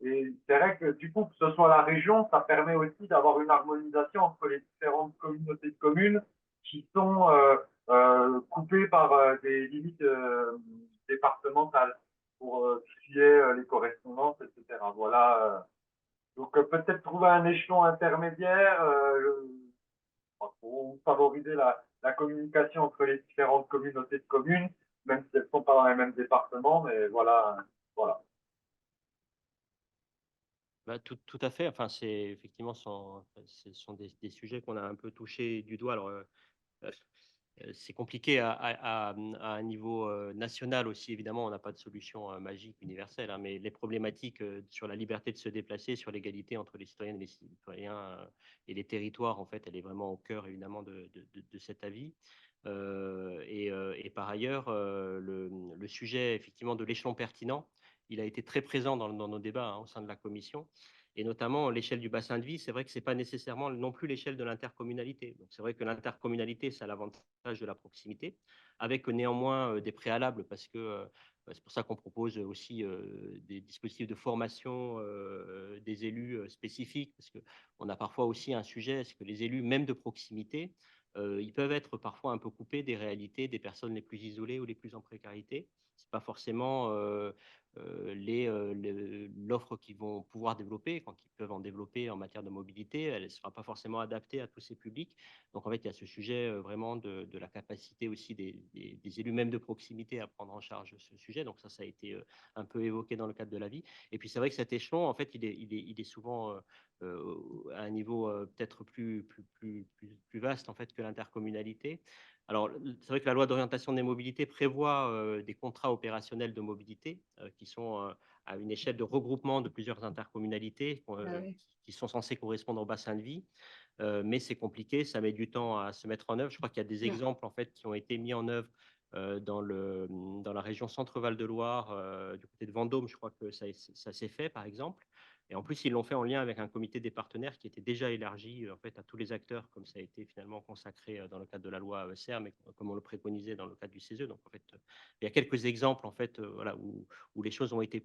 et c'est vrai que du coup, que ce soit la région, ça permet aussi d'avoir une harmonisation entre les différentes communautés de communes qui sont coupées par des limites départementales pour tout ce qui est les correspondances, etc. Voilà. Donc peut-être trouver un échelon intermédiaire pour favoriser la communication entre les différentes communautés de communes, même si elles ne sont pas dans les mêmes départements, mais voilà. Voilà. Bah, tout à fait. Enfin, c'est effectivement, ce sont des sujets qu'on a un peu touchés du doigt. Alors, c'est compliqué à un niveau national aussi. Évidemment, on n'a pas de solution magique universelle, hein, mais les problématiques sur la liberté de se déplacer, sur l'égalité entre les citoyennes et les citoyens et les territoires, en fait, elle est vraiment au cœur évidemment de cet avis. Et par ailleurs, le sujet effectivement de l'échelon pertinent, il a été très présent dans nos débats hein, au sein de la commission. Et notamment l'échelle du bassin de vie, c'est vrai que ce n'est pas nécessairement non plus l'échelle de l'intercommunalité. Donc c'est vrai que l'intercommunalité, ça a l'avantage de la proximité, avec néanmoins des préalables, parce que c'est pour ça qu'on propose aussi des dispositifs de formation des élus spécifiques, parce qu'on a parfois aussi un sujet, est-ce que les élus, même de proximité, ils peuvent être parfois un peu coupés des réalités des personnes les plus isolées ou les plus en précarité. Ce n'est pas forcément l'offre qu'ils vont pouvoir développer, quand ils peuvent en développer en matière de mobilité, elle ne sera pas forcément adaptée à tous ces publics. Donc en fait, il y a ce sujet vraiment de la capacité aussi des élus, même de proximité, à prendre en charge ce sujet. Donc ça a été un peu évoqué dans le cadre de la vie. Et puis c'est vrai que cet échelon, en fait, il est souvent à un niveau peut-être plus vaste en fait, que l'intercommunalité. Alors, c'est vrai que la loi d'orientation des mobilités prévoit des contrats opérationnels de mobilité qui sont à une échelle de regroupement de plusieurs intercommunalités qui sont censées correspondre au bassin de vie. Mais c'est compliqué, ça met du temps à se mettre en œuvre. Je crois qu'il y a des exemples en fait, qui ont été mis en œuvre dans la région Centre-Val de Loire, du côté de Vendôme, je crois que ça s'est fait, par exemple. Et en plus, ils l'ont fait en lien avec un comité des partenaires qui était déjà élargi en fait, à tous les acteurs, comme ça a été finalement consacré dans le cadre de la loi SERM, mais comme on le préconisait dans le cadre du CESE. Donc, en fait, il y a quelques exemples en fait, voilà, où les choses ont été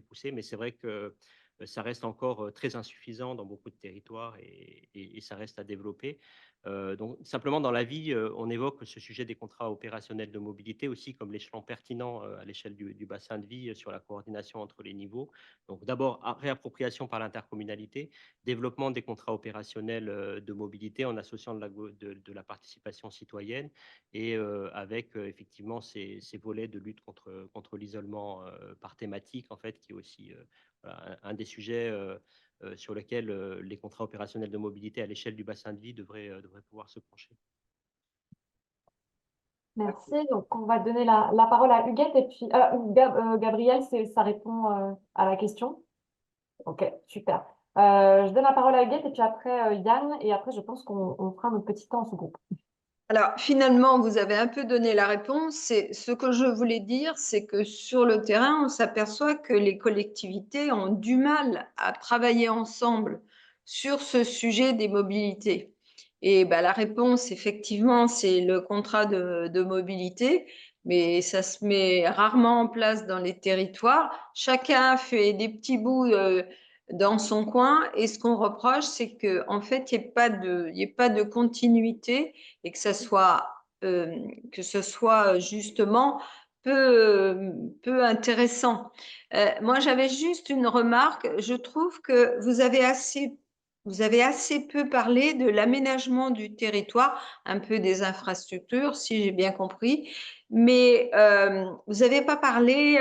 poussées, mais c'est vrai que ça reste encore très insuffisant dans beaucoup de territoires et ça reste à développer. Donc, simplement, dans la vie, on évoque ce sujet des contrats opérationnels de mobilité aussi comme l'échelon pertinent à l'échelle du bassin de vie sur la coordination entre les niveaux. Donc, d'abord, réappropriation par l'intercommunalité, développement des contrats opérationnels de mobilité en associant de la participation citoyenne et avec effectivement ces volets de lutte contre l'isolement par thématique, en fait, qui est aussi voilà, un des sujets sur lesquels les contrats opérationnels de mobilité à l'échelle du bassin de vie devraient pouvoir se pencher. Merci. Donc, on va donner la parole à Huguette et puis Gabriel, ça répond à la question. Ok, super. Je donne la parole à Huguette et puis après Yann et après je pense qu'on fera notre petit temps en sous-groupe. Alors, finalement, vous avez un peu donné la réponse. Ce que je voulais dire, c'est que sur le terrain, on s'aperçoit que les collectivités ont du mal à travailler ensemble sur ce sujet des mobilités. Et la réponse, effectivement, c'est le contrat de mobilité, mais ça se met rarement en place dans les territoires. Chacun fait des petits bouts dans son coin, et ce qu'on reproche, c'est qu'en fait, il n'y ait pas de continuité et que ce soit justement peu intéressant. Moi, j'avais juste une remarque. Je trouve que vous avez assez peu parlé de l'aménagement du territoire, un peu des infrastructures, si j'ai bien compris, mais vous n'avez pas parlé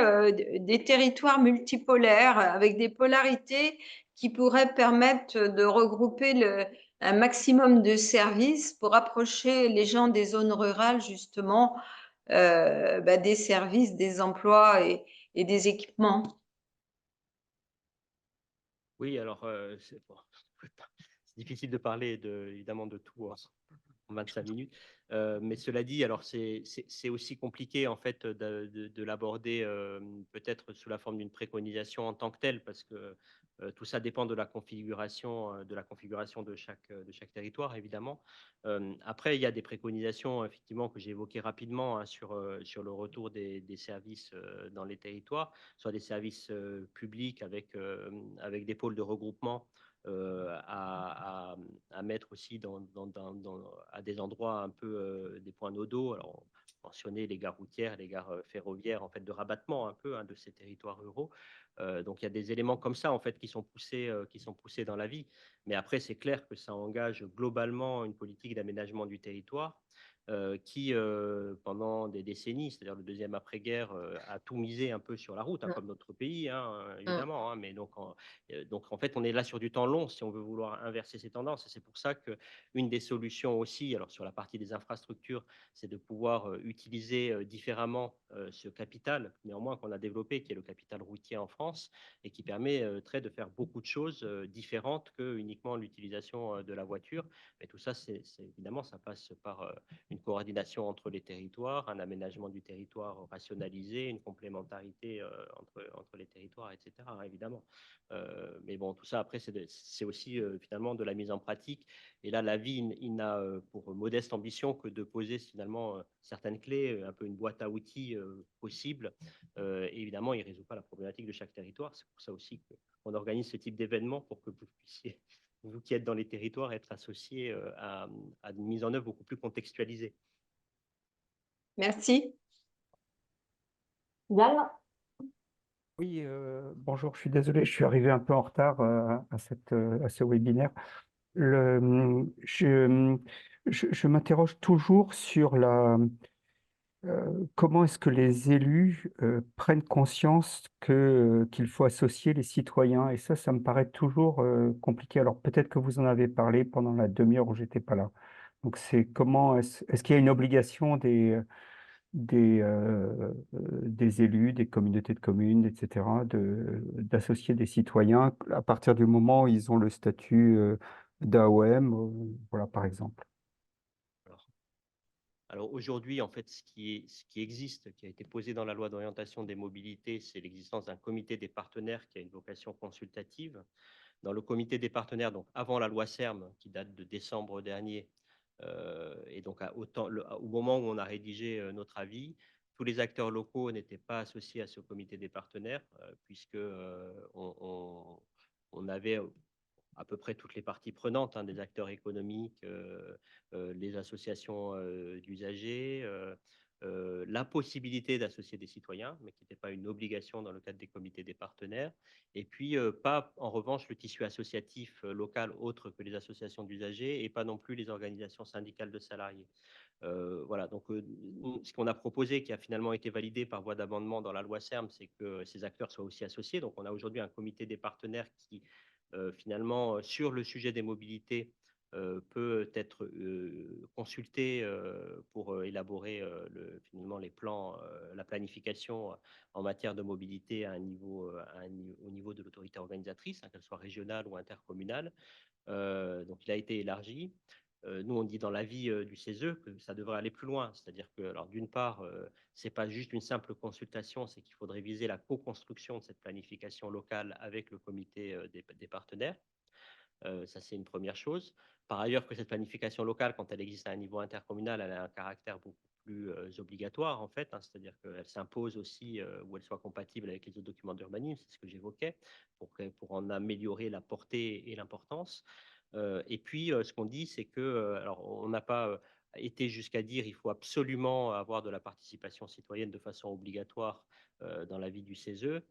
des territoires multipolaires avec des polarités qui pourraient permettre de regrouper un maximum de services pour approcher les gens des zones rurales, justement, des services, des emplois et des équipements. Oui, alors, bon, c'est difficile de parler évidemment de tout en 25 minutes. Mais cela dit, alors c'est aussi compliqué en fait de l'aborder peut-être sous la forme d'une préconisation en tant que telle, parce que tout ça dépend de la configuration de chaque territoire, évidemment. Après, il y a des préconisations effectivement que j'ai évoquées rapidement hein, sur le retour des services dans les territoires, soit des services publics avec des pôles de regroupement à mettre aussi à des endroits un peu des points nodaux. Alors, mentionner les gares routières, les gares ferroviaires, en fait, de rabattement un peu hein, de ces territoires ruraux. Donc, il y a des éléments comme ça, en fait, qui sont poussés dans la vie. Mais après, c'est clair que ça engage globalement une politique d'aménagement du territoire qui, pendant des décennies, c'est-à-dire le deuxième après-guerre, a tout misé un peu sur la route, hein, comme notre pays, hein, évidemment. Hein, mais donc, en fait, on est là sur du temps long si on veut vouloir inverser ces tendances. Et c'est pour ça qu'une des solutions aussi, alors sur la partie des infrastructures, c'est de pouvoir utiliser différemment ce capital, néanmoins qu'on a développé, qui est le capital routier en France, et qui permettrait de faire beaucoup de choses différentes que uniquement l'utilisation de la voiture. Mais tout ça, évidemment, ça passe par une coordination entre les territoires, un aménagement du territoire rationalisé, une complémentarité entre les territoires, etc. Évidemment. Mais bon, tout ça, après, c'est aussi finalement de la mise en pratique. Et là, la vie, il n'a pour modeste ambition que de poser finalement certaines clés, un peu une boîte à outils possible. Et évidemment, il ne résout pas la problématique de chaque territoire. C'est pour ça aussi qu'on organise ce type d'événement pour que vous puissiez, vous qui êtes dans les territoires, être associés à une mise en œuvre beaucoup plus contextualisée. Merci. Yann? Oui, bonjour, je suis désolé, je suis arrivé un peu en retard à ce webinaire. Je m'interroge toujours sur comment est-ce que les élus prennent conscience qu'il faut associer les citoyens. Et ça me paraît toujours compliqué. Alors peut-être que vous en avez parlé pendant la demi-heure où j'étais pas là. Donc c'est comment est-ce qu'il y a une obligation des élus, des communautés de communes, etc., d'associer des citoyens à partir du moment où ils ont le statut d'AOM, voilà, par exemple. Alors aujourd'hui, en fait, ce qui existe, qui a été posé dans la loi d'orientation des mobilités, c'est l'existence d'un comité des partenaires qui a une vocation consultative. Dans le comité des partenaires, donc avant la loi SERM, qui date de décembre dernier, et donc au moment où on a rédigé notre avis, tous les acteurs locaux n'étaient pas associés à ce comité des partenaires, puisque on avait à peu près toutes les parties prenantes, hein, des acteurs économiques, les associations d'usagers, la possibilité d'associer des citoyens, mais qui n'était pas une obligation dans le cadre des comités des partenaires, et puis pas en revanche le tissu associatif local autre que les associations d'usagers, et pas non plus les organisations syndicales de salariés. Voilà, donc ce qu'on a proposé, qui a finalement été validé par voie d'amendement dans la loi SERM, c'est que ces acteurs soient aussi associés. Donc on a aujourd'hui un comité des partenaires qui, finalement, sur le sujet des mobilités, peut être consulté pour élaborer finalement les plans, la planification en matière de mobilité à un niveau, au niveau de l'autorité organisatrice, hein, qu'elle soit régionale ou intercommunale. Donc, il a été élargi. Nous, on dit dans l'avis du CESE que ça devrait aller plus loin. C'est-à-dire que, alors, d'une part, ce n'est pas juste une simple consultation, c'est qu'il faudrait viser la co-construction de cette planification locale avec le comité des partenaires. Ça, c'est une première chose. Par ailleurs, que cette planification locale, quand elle existe à un niveau intercommunal, elle a un caractère beaucoup plus obligatoire, en fait, hein, c'est-à-dire qu'elle s'impose aussi ou elle soit compatible avec les autres documents d'urbanisme, c'est ce que j'évoquais, pour en améliorer la portée et l'importance. Et puis, ce qu'on dit, c'est que, alors, on n'a pas été jusqu'à dire il faut absolument avoir de la participation citoyenne de façon obligatoire dans la vie du CESE.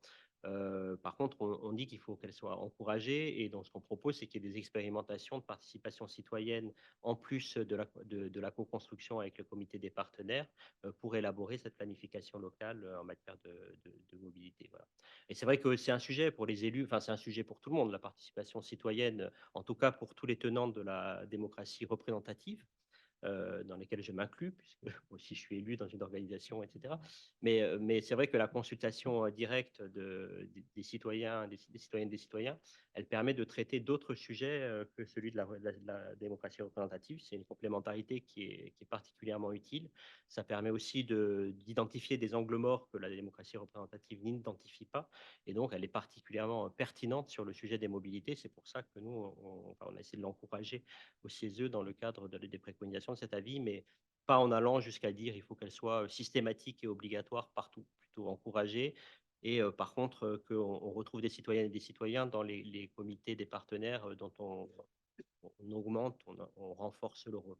Par contre, on dit qu'il faut qu'elle soit encouragée et donc ce qu'on propose, c'est qu'il y ait des expérimentations de participation citoyenne en plus de la co-construction avec le comité des partenaires pour élaborer cette planification locale en matière de mobilité. Voilà. Et c'est vrai que c'est un sujet pour les élus, enfin c'est un sujet pour tout le monde, la participation citoyenne, en tout cas pour tous les tenants de la démocratie représentative. Dans lesquels je m'inclus, puisque aussi je suis élu dans une organisation, etc. Mais c'est vrai que la consultation directe des citoyens, des citoyennes, des citoyens, elle permet de traiter d'autres sujets que celui de la démocratie représentative. C'est une complémentarité qui est particulièrement utile. Ça permet aussi d'identifier des angles morts que la démocratie représentative n'identifie pas. Et donc, elle est particulièrement pertinente sur le sujet des mobilités. C'est pour ça que nous, on a essayé de l'encourager au CESE dans le cadre des préconisations de cet avis, mais pas en allant jusqu'à dire il faut qu'elle soit systématique et obligatoire partout, plutôt encouragée. Et par contre, qu'on retrouve des citoyennes et des citoyens dans les comités des partenaires dont on augmente, on renforce le rôle.